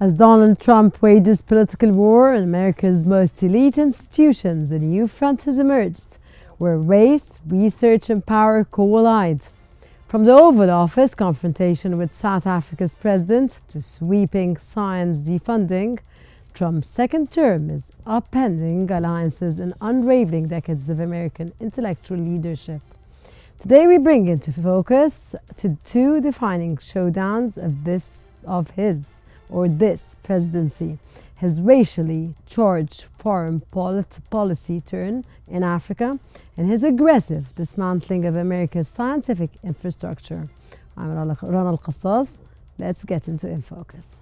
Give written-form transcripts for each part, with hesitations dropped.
As Donald Trump wages political war in America's most elite institutions, a new front has emerged where race, research and power collide. From the Oval Office confrontation with South Africa's president to sweeping science defunding, Trump's second term is upending alliances and unraveling decades of American intellectual leadership. Today we bring into focus to two defining showdowns of this presidency: his racially charged foreign policy turn in Africa and his aggressive dismantling of America's scientific infrastructure. I'm Rana Al-Qassas. Let's get into In Focus.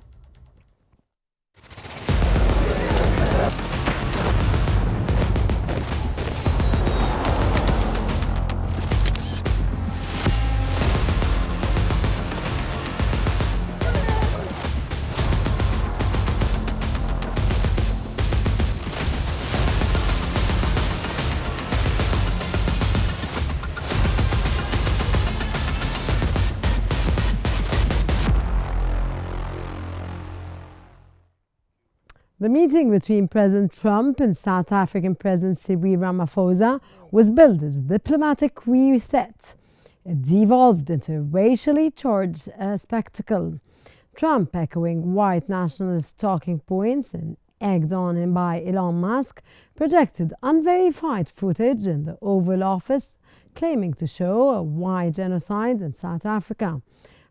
The meeting between President Trump and South African President Cyril Ramaphosa was billed as a diplomatic reset. It devolved into a racially charged spectacle. Trump, echoing white nationalist talking points and egged on by Elon Musk, projected unverified footage in the Oval Office claiming to show a white genocide in South Africa.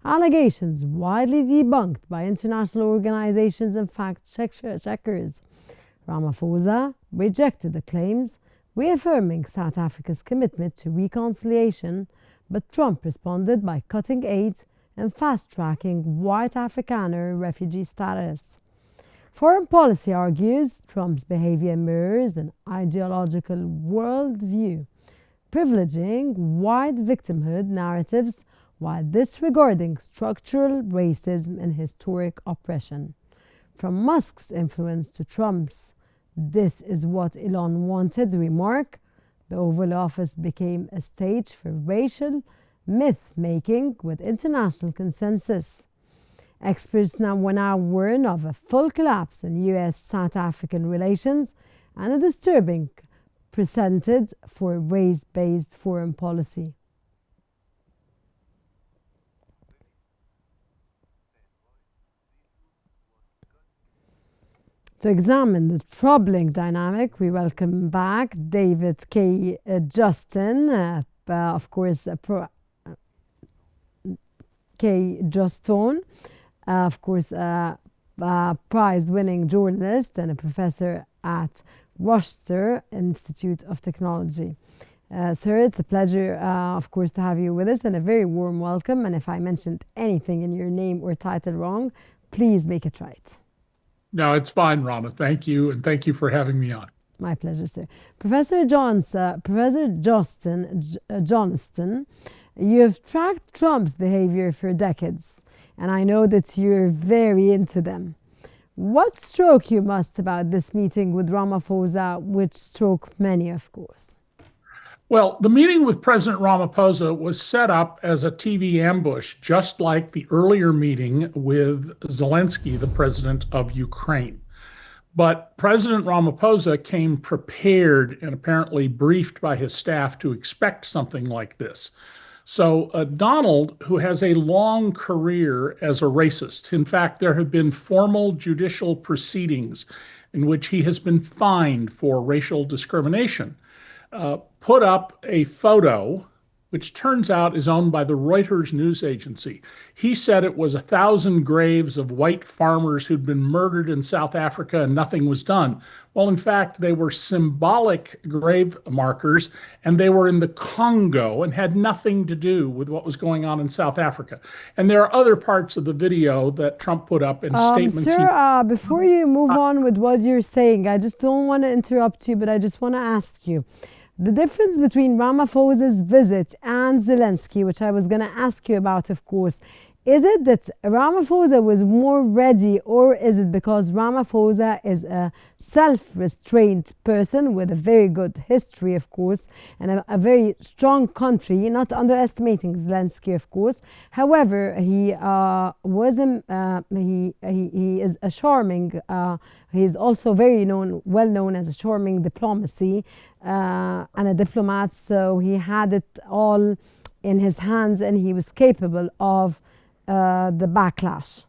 Allegations widely debunked by international organizations and fact-checkers. Ramaphosa rejected the claims, reaffirming South Africa's commitment to reconciliation, but Trump responded by cutting aid and fast-tracking white Afrikaner refugee status. Foreign policy argues Trump's behavior mirrors an ideological worldview, privileging white victimhood narratives while disregarding structural racism and historic oppression. From Musk's influence to Trump's "this is what Elon wanted" remark, the Oval Office became a stage for racial myth-making with international consensus. Experts now warn of a full collapse in U.S.-South African relations and a disturbing precedent for race-based foreign policy. To examine the troubling dynamic, we welcome back David K. Justin, K. Juston, a prize-winning journalist and a professor at Worcester Institute of Technology. Sir, it's a pleasure, to have you with us, and a very warm welcome. And if I mentioned anything in your name or title wrong, please make it right. No, it's fine, Rama. Thank you, and thank you for having me on. My pleasure, sir. Professor Johnston, you have tracked Trump's behavior for decades, and I know that you're very into them. What struck you most about this meeting with Ramaphosa, which struck many, of course? Well, the meeting with President Ramaphosa was set up as a TV ambush, just like the earlier meeting with Zelensky, the president of Ukraine. But President Ramaphosa came prepared and apparently briefed by his staff to expect something like this. So Donald, who has a long career as a racist, in fact, there have been formal judicial proceedings in which he has been fined for racial discrimination, put up a photo which turns out is owned by the Reuters news agency. He said it was 1,000 graves of white farmers who'd been murdered in South Africa and nothing was done. Well, in fact, they were symbolic grave markers, and they were in the Congo and had nothing to do with what was going on in South Africa. And there are other parts of the video that Trump put up in statements. Sir, before you move on with what you're saying, I just don't want to interrupt you, but I just want to ask you. The difference between Ramaphosa's visit and Zelensky, which I was going to ask you about, of course, Is it that Ramaphosa was more ready, or is it because Ramaphosa is a self restrained person with a very good history, of course, and a very strong country, not underestimating Zelensky, of course. However, he he is a charming, he is also well known as a charming diplomacy and a diplomat, so he had it all in his hands and he was capable of the backlash.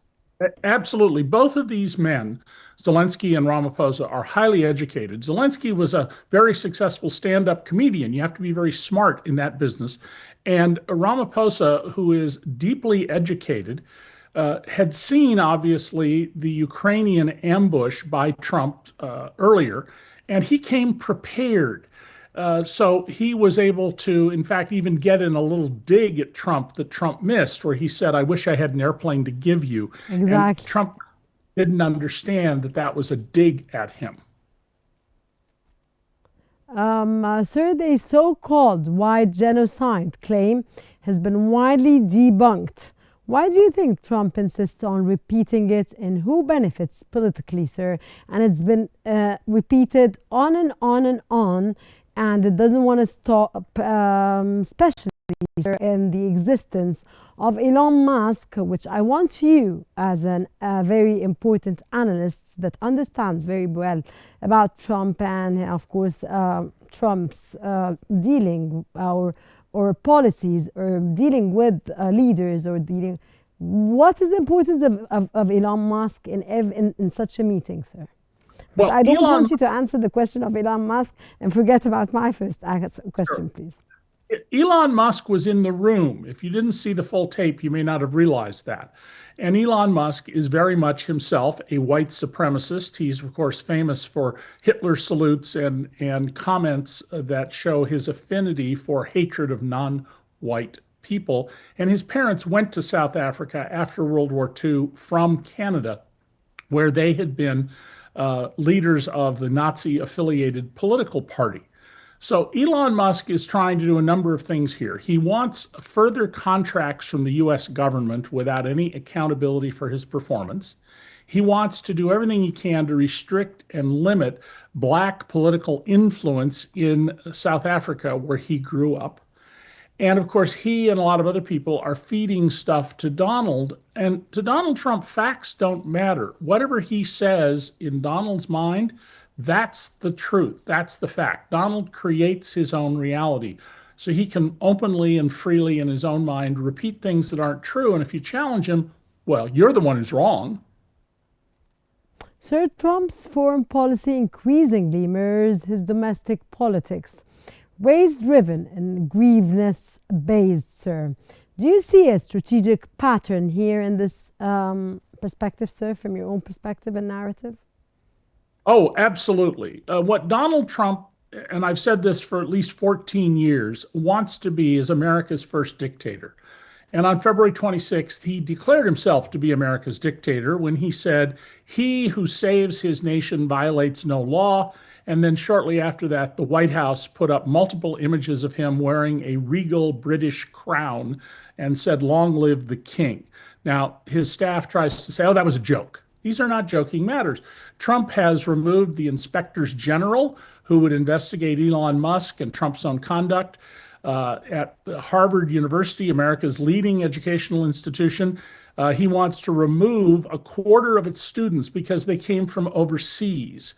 Absolutely. Both of these men, Zelensky and Ramaphosa, are highly educated. Zelensky was a very successful stand-up comedian. You have to be very smart in that business. And Ramaphosa, who is deeply educated, had seen, obviously, the Ukrainian ambush by Trump earlier, and he came prepared. So he was able to, in fact, even get in a little dig at Trump that Trump missed, where he said, "I wish I had an airplane to give you." And Exactly. Trump didn't understand that that was a dig at him. Sir, the so called white genocide claim has been widely debunked. Why do you think Trump insists on repeating it, and who benefits politically, sir? And it's been repeated on and on and on, and it doesn't want to stop, especially in the existence of Elon Musk, which I want you, as a very important analyst that understands very well about Trump and, of course, Trump's dealing or policies or dealing with leaders or dealing. What is the importance of Elon Musk in such a meeting, sir? But Well, I don't Elon want you to answer the question of Elon Musk and forget about my first question, please. Elon Musk was in the room. If you didn't see the full tape, you may not have realized that. And Elon Musk is very much himself a white supremacist. He's, of course, famous for Hitler salutes and comments that show his affinity for hatred of non-white people. And his parents went to South Africa after World War II from Canada, where they had been leaders of the Nazi-affiliated political party. So Elon Musk is trying to do a number of things here. He wants further contracts from the US government without any accountability for his performance. He wants to do everything he can to restrict and limit Black political influence in South Africa, where he grew up. And of course, he and a lot of other people are feeding stuff to Donald. And to Donald Trump, facts don't matter. Whatever he says in Donald's mind, that's the truth. That's the fact. Donald creates his own reality. So he can openly and freely in his own mind repeat things that aren't true. And if you challenge him, well, you're the one who's wrong. Sir, Trump's foreign policy increasingly mirrors his domestic politics, race-driven and grievance-based, sir. Do you see a strategic pattern here in this perspective, sir, from your own perspective and narrative? Oh, absolutely. What Donald Trump, and I've said this for at least 14 years, wants to be is America's first dictator. And on February 26th, he declared himself to be America's dictator when he said, "He who saves his nation violates no law." And then shortly after that, the White House put up multiple images of him wearing a regal British crown and said, "Long live the king." Now, his staff tries to say, "Oh, that was a joke." These are not joking matters. Trump has removed the inspectors general who would investigate Elon Musk and Trump's own conduct. At Harvard University, America's leading educational institution, he wants to remove a quarter of its students because they came from overseas.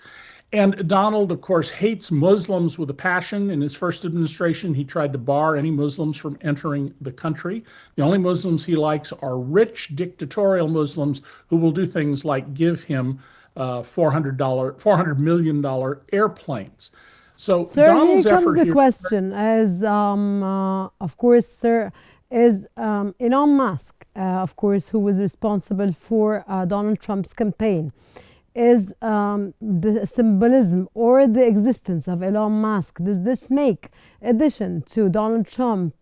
And Donald, of course, hates Muslims with a passion. In his first administration, he tried to bar any Muslims from entering the country. The only Muslims he likes are rich, dictatorial Muslims who will do things like give him $400 million airplanes. So Sir, Donald's here comes effort the here. question, as of course, sir, is Elon Musk, of course, who was responsible for Donald Trump's campaign. Is the symbolism or the existence of Elon Musk, does this make addition to Donald Trump,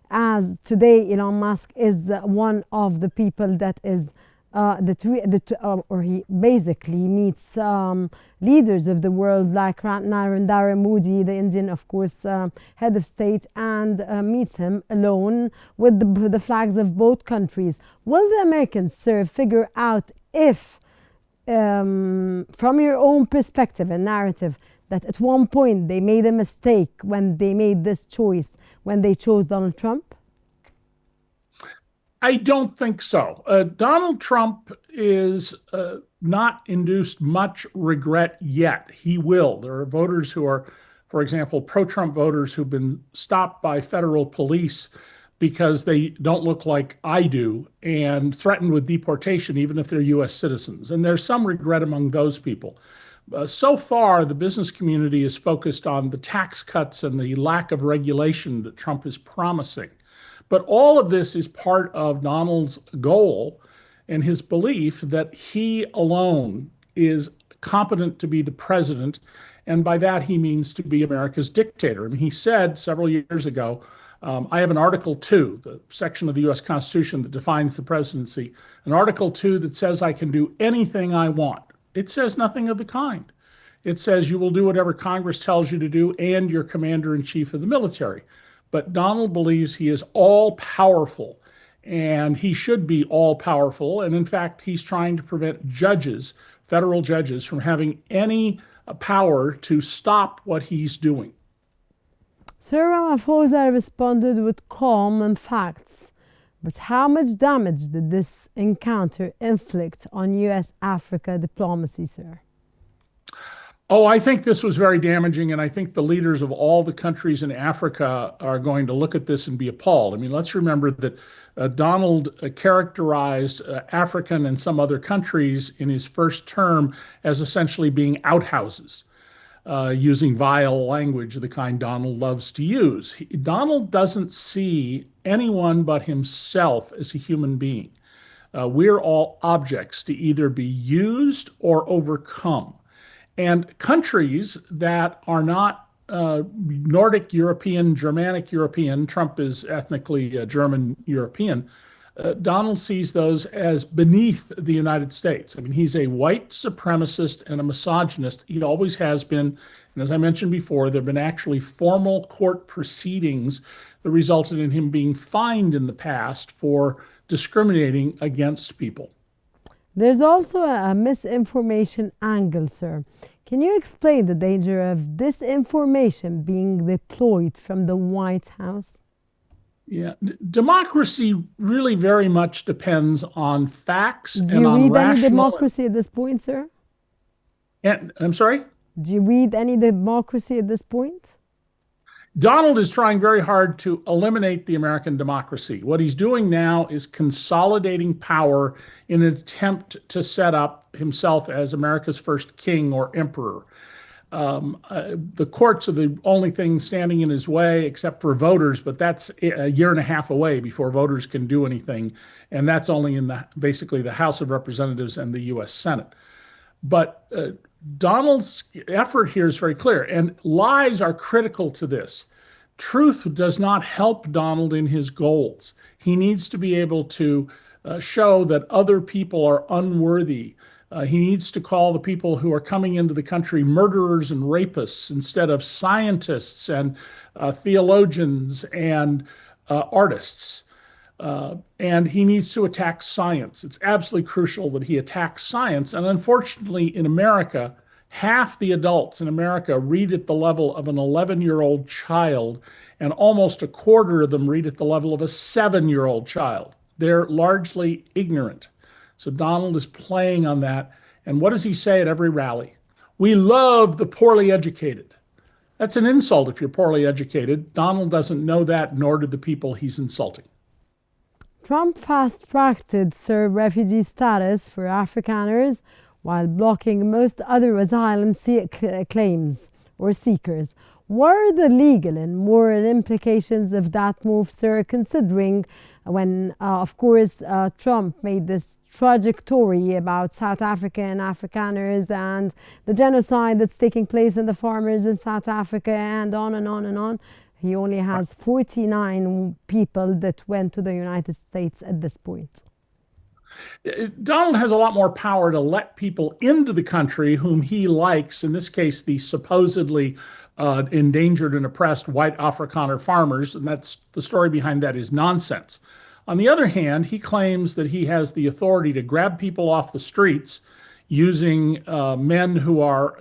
as today Elon Musk is one of the people that is or he basically meets leaders of the world like Narendra Modi, the Indian, of course, head of state, and meets him alone with the flags of both countries. Will the Americans, sir, figure out if, from your own perspective and narrative, that at one point they made a mistake when they made this choice, when they chose Donald Trump? I don't think so. Donald Trump is not induced much regret yet. He will. There are voters who are, for example, pro-Trump voters who've been stopped by federal police because they don't look like I do and threatened with deportation even if they're U.S. citizens. And there's some regret among those people. So far, the business community is focused on the tax cuts and the lack of regulation that Trump is promising. But all of this is part of Donald's goal and his belief that he alone is competent to be the president. And by that, he means to be America's dictator. I mean, he said several years ago, I have an Article 2, the section of the US Constitution that defines the presidency, an Article 2 that says I can do anything I want. It says nothing of the kind. It says you will do whatever Congress tells you to do and you're commander in chief of the military. But Donald believes he is all powerful and he should be all powerful. And in fact, he's trying to prevent judges, federal judges, from having any power to stop what he's doing. Sir Ramaphosa responded with calm and facts. But how much damage did this encounter inflict on US-Africa diplomacy, sir? Oh, I think this was very damaging, and I think the leaders of all the countries in Africa are going to look at this and be appalled. I mean, let's remember that Donald characterized African and some other countries in his first term as essentially being outhouses, using vile language of the kind Donald loves to use. Donald doesn't see anyone but himself as a human being. We're all objects to either be used or overcome. And countries that are not Nordic European, Germanic European, Trump is ethnically German European, Donald sees those as beneath the United States. I mean, he's a white supremacist and a misogynist. He always has been. And as I mentioned before, there have been actually formal court proceedings that resulted in him being fined in the past for discriminating against people. There's also a misinformation angle, sir. Can you explain the danger of disinformation being deployed from the White House? Yeah, democracy really very much depends on facts Do and you on read any rational. democracy at this point, sir? And, I'm sorry? Do you read any democracy at this point? Donald is trying very hard to eliminate the American democracy. What he's doing now is consolidating power in an attempt to set up himself as America's first king or emperor. The courts are the only thing standing in his way except for voters, but that's a year and a half away before voters can do anything. And that's only in basically the House of Representatives and the US Senate. But Donald's effort here is very clear, and lies are critical to this. Truth does not help Donald in his goals. He needs to be able to show that other people are unworthy. He needs to call the people who are coming into the country murderers and rapists instead of scientists and theologians and artists. And he needs to attack science. It's absolutely crucial that he attacks science. And unfortunately, in America, half the adults in America read at the level of an 11-year-old child, and almost a quarter of them read at the level of a 7-year-old child. They're largely ignorant. So Donald is playing on that. And what does he say at every rally? We love the poorly educated. That's an insult if you're poorly educated. Donald doesn't know that, nor do the people he's insulting. Trump fast-tracked Sir refugee status for Afrikaners while blocking most other asylum claims or seekers. What are the legal and moral implications of that move, sir, considering when, of course, Trump made this tragic story about South African Afrikaners and the genocide that's taking place in the farmers in South Africa and on and on and on? He only has 49 people that went to the United States at this point. Donald has a lot more power to let people into the country whom he likes, in this case, the supposedly endangered and oppressed white Afrikaner farmers. And that's the story behind that is nonsense. On the other hand, he claims that he has the authority to grab people off the streets using men who are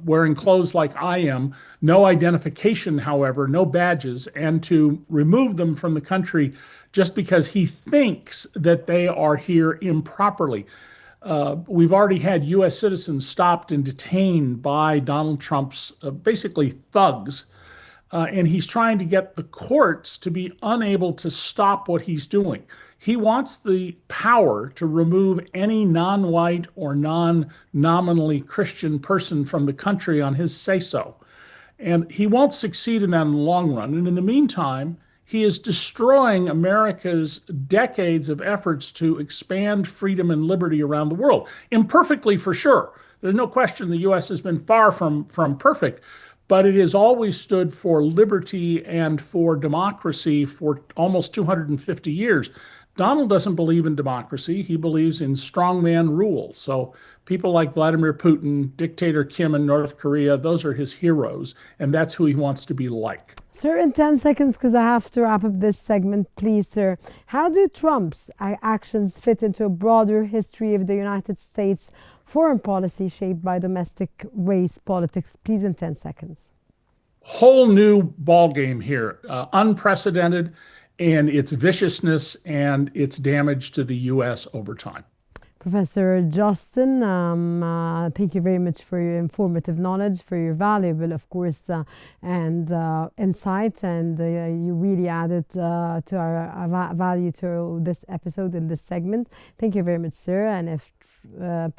wearing clothes like I am, no identification, however, no badges, and to remove them from the country just because he thinks that they are here improperly. We've already had U.S. citizens stopped and detained by Donald Trump's basically thugs. And he's trying to get the courts to be unable to stop what he's doing. He wants the power to remove any non white or non nominally Christian person from the country on his say so. And he won't succeed in that in the long run. And in the meantime, he is destroying America's decades of efforts to expand freedom and liberty around the world. Imperfectly, for sure. There's no question the U.S. has been far from perfect, but it has always stood for liberty and for democracy for almost 250 years. Donald doesn't believe in democracy. He believes in strongman rule. So people like Vladimir Putin, dictator Kim in North Korea, those are his heroes, and that's who he wants to be like. Sir, in 10 seconds, because I have to wrap up this segment, please, sir. How do Trump's actions fit into a broader history of the United States foreign policy shaped by domestic race politics? Please, in 10 seconds. Whole new ballgame here, unprecedented in its viciousness and its damage to the U.S. over time. Professor Justin, thank you very much for your informative knowledge, for your valuable, of course, and insight, and you really added to our value to this episode in this segment. Thank you very much, sir. And if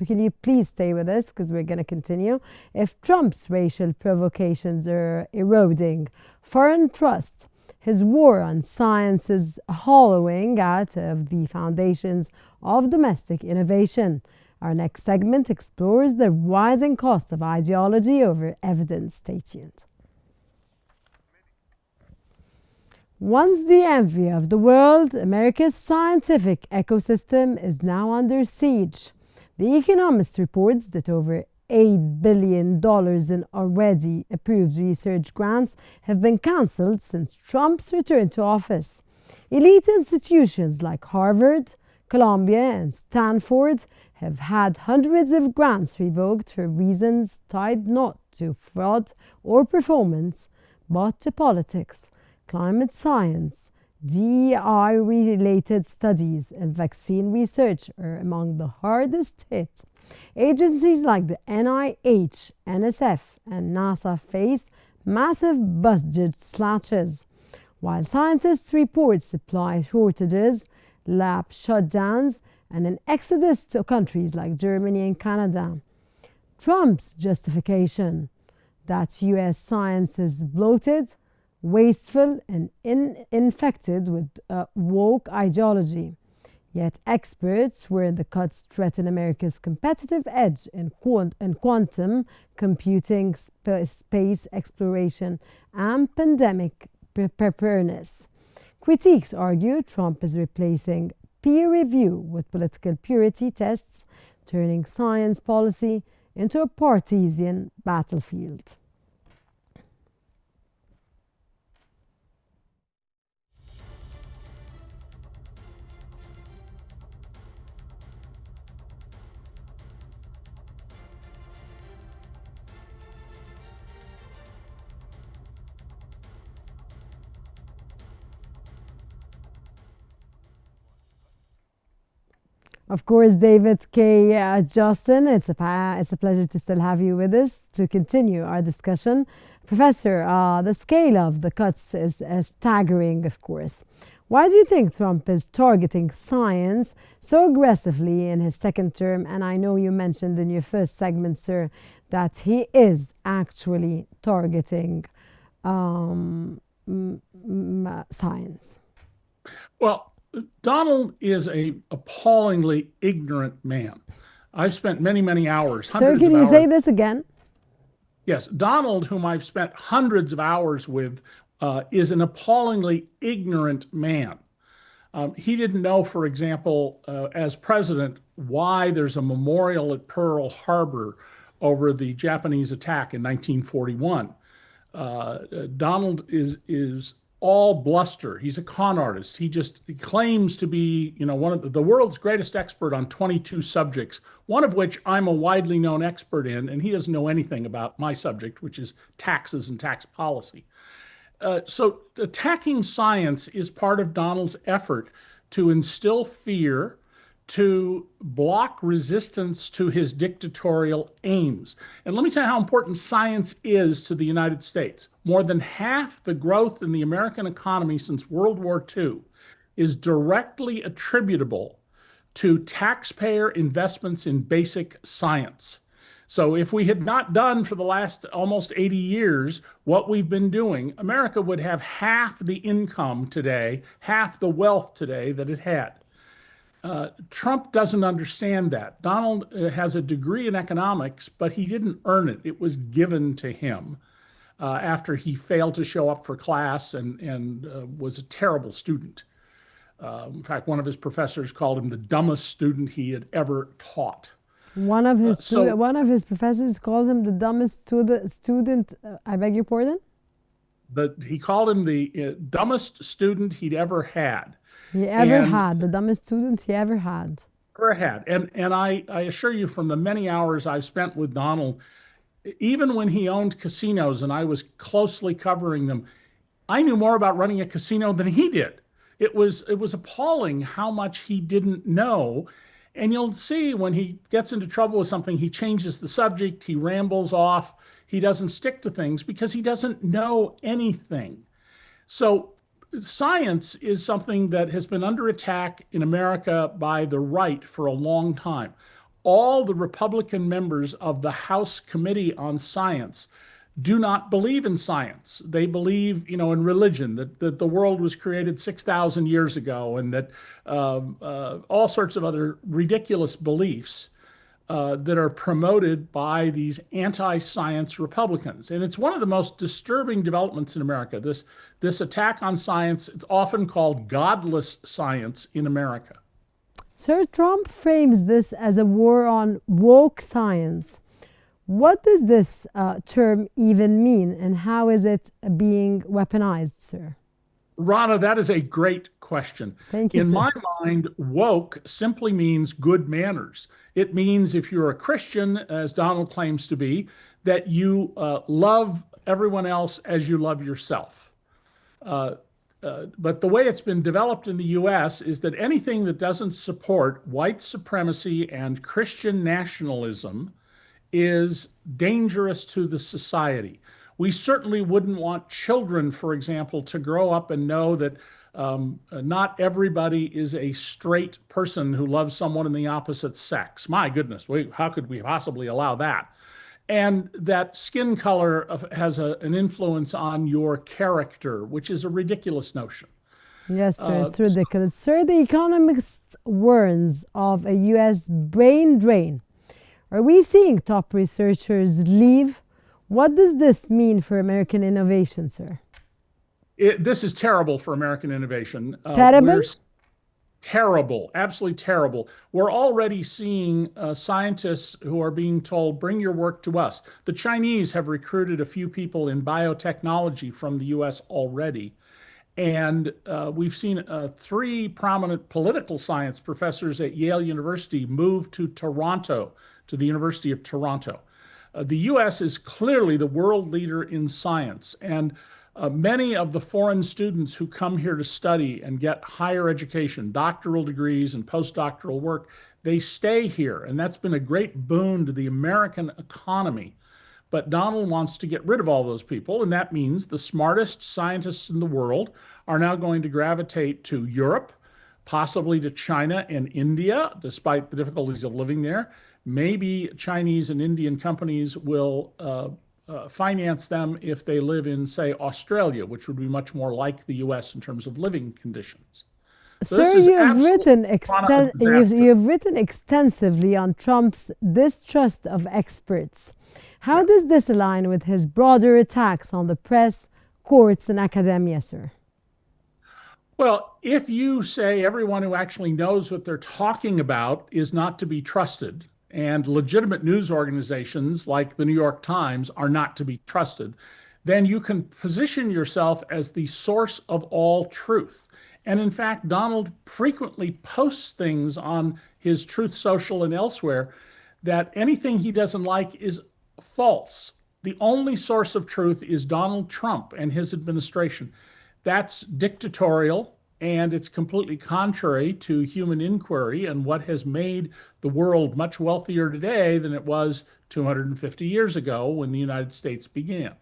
can you please stay with us because we're going to continue. If Trump's racial provocations are eroding foreign trust, his war on science is hollowing out of the foundations of domestic innovation. Our next segment explores the rising cost of ideology over evidence. Stay tuned. Once the envy of the world, America's scientific ecosystem is now under siege. The Economist reports that over $8 billion in already approved research grants have been cancelled since Trump's return to office. Elite institutions like Harvard, Columbia, and Stanford have had hundreds of grants revoked for reasons tied not to fraud or performance, but to politics, climate science, DEI-related studies, and vaccine research are among the hardest hit. Agencies like the NIH, NSF, and NASA face massive budget slashes, while scientists report supply shortages, lab shutdowns, and an exodus to countries like Germany and Canada. Trump's justification that U.S. science is bloated, wasteful, and infected with woke ideology. Yet experts where the cuts threaten America's competitive edge in quantum computing, space exploration, and pandemic preparedness. Critics argue Trump is replacing peer review with political purity tests, turning science policy into a partisan battlefield. Of course, David K. Justin, it's a pleasure to still have you with us to continue our discussion. Professor, the scale of the cuts is staggering, of course. Why do you think Trump is targeting science so aggressively in his second term? And I know you mentioned in your first segment, sir, that he is actually targeting science. Well, Donald is an appallingly ignorant man. I've spent many, many hours. Sir, can you say this again? Yes, Donald, whom I've spent hundreds of hours with, is an appallingly ignorant man. He didn't know, for example, as president, why there's a memorial at Pearl Harbor over the Japanese attack in 1941. Donald is all bluster. He's a con artist. He claims to be, one of the world's greatest expert on 22 subjects, one of which I'm a widely known expert in, and he doesn't know anything about my subject, which is taxes and tax policy. So attacking science is part of Donald's effort to instill fear, to block resistance to his dictatorial aims. And let me tell you how important science is to the United States. More than half the growth in the American economy since World War II is directly attributable to taxpayer investments in basic science. So if we had not done for the last almost 80 years what we've been doing, America would have half the income today, half the wealth today that it had. Trump doesn't understand that. Donald has a degree in economics, but he didn't earn it. It was given to him after he failed to show up for class and was a terrible student. In fact, one of his professors called him the dumbest student he had ever taught. One of his professors called him the dumbest student. I beg your pardon? He called him the dumbest student he'd ever had. The dumbest student he ever had. And I assure you, from the many hours I've spent with Donald, even when he owned casinos and I was closely covering them, I knew more about running a casino than he did. It was appalling how much he didn't know. And you'll see when he gets into trouble with something, he changes the subject, he rambles off, he doesn't stick to things because he doesn't know anything. So science is something that has been under attack in America by the right for a long time. All the Republican members of the House Committee on Science do not believe in science. They believe, in religion, that the world was created 6,000 years ago, and that all sorts of other ridiculous beliefs that are promoted by these anti-science Republicans. And it's one of the most disturbing developments in America. This attack on science, it's often called godless science in America. Sir, Trump frames this as a war on woke science. What does this term even mean, and how is it being weaponized, sir? Rana, that is a great question. Thank you, In sir. my mind, woke simply means good manners. It means if you're a Christian, as Donald claims to be, that you love everyone else as you love yourself. But the way it's been developed in the US is that anything that doesn't support white supremacy and Christian nationalism is dangerous to the society. We certainly wouldn't want children, for example, to grow up and know that not everybody is a straight person who loves someone in the opposite sex. My goodness, how could we possibly allow that? And that skin color has an influence on your character, which is a ridiculous notion. Yes, sir, it's ridiculous. Sir, The Economist warns of a U.S. brain drain. Are we seeing top researchers leave? What does this mean for American innovation, sir? This is terrible for American innovation. Terrible? Terrible, absolutely terrible. We're already seeing scientists who are being told, bring your work to us. The Chinese have recruited a few people in biotechnology from the US already. And we've seen 3 prominent political science professors at Yale University move to Toronto, to the University of Toronto. The US is clearly the world leader in science. And many of the foreign students who come here to study and get higher education, doctoral degrees and postdoctoral work, they stay here. And that's been a great boon to the American economy. But Donald wants to get rid of all those people. And that means the smartest scientists in the world are now going to gravitate to Europe, possibly to China and India, despite the difficulties of living there. Maybe Chinese and Indian companies will finance them if they live in, say, Australia, which would be much more like the US in terms of living conditions. So Sir, you've written extensively on Trump's distrust of experts. How does this align with his broader attacks on the press, courts, and academia, sir? Well, if you say everyone who actually knows what they're talking about is not to be trusted, and legitimate news organizations like the New York Times are not to be trusted, then you can position yourself as the source of all truth. And in fact, Donald frequently posts things on his Truth Social and elsewhere that anything he doesn't like is false. The only source of truth is Donald Trump and his administration. That's dictatorial, and it's completely contrary to human inquiry and what has made the world much wealthier today than it was 250 years ago when the United States began.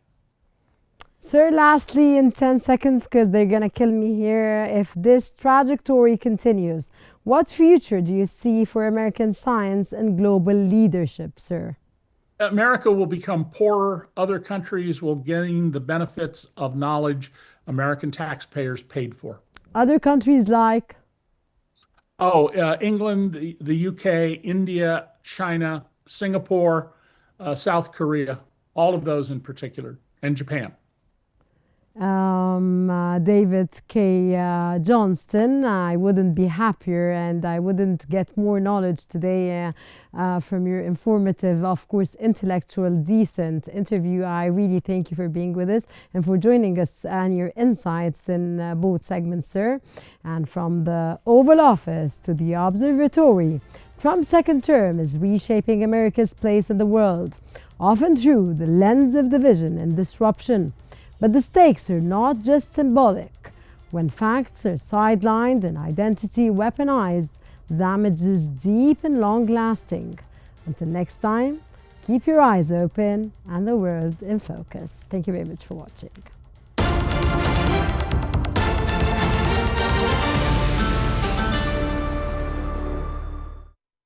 Sir, lastly, in 10 seconds, because they're going to kill me here, if this trajectory continues, what future do you see for American science and global leadership, sir? America will become poorer. Other countries will gain the benefits of knowledge American taxpayers paid for. Other countries like? England, the UK, India, China, Singapore, South Korea, all of those in particular, and Japan. David K. Johnston, I wouldn't be happier and I wouldn't get more knowledge today from your informative, of course, intellectual, decent interview. I really thank you for being with us and for joining us and your insights in both segments, sir. And from the Oval Office to the Observatory, Trump's second term is reshaping America's place in the world, often through the lens of division and disruption. But the stakes are not just symbolic. When facts are sidelined and identity weaponized, the damage is deep and long-lasting. Until next time, keep your eyes open and the world in focus. Thank you very much for watching.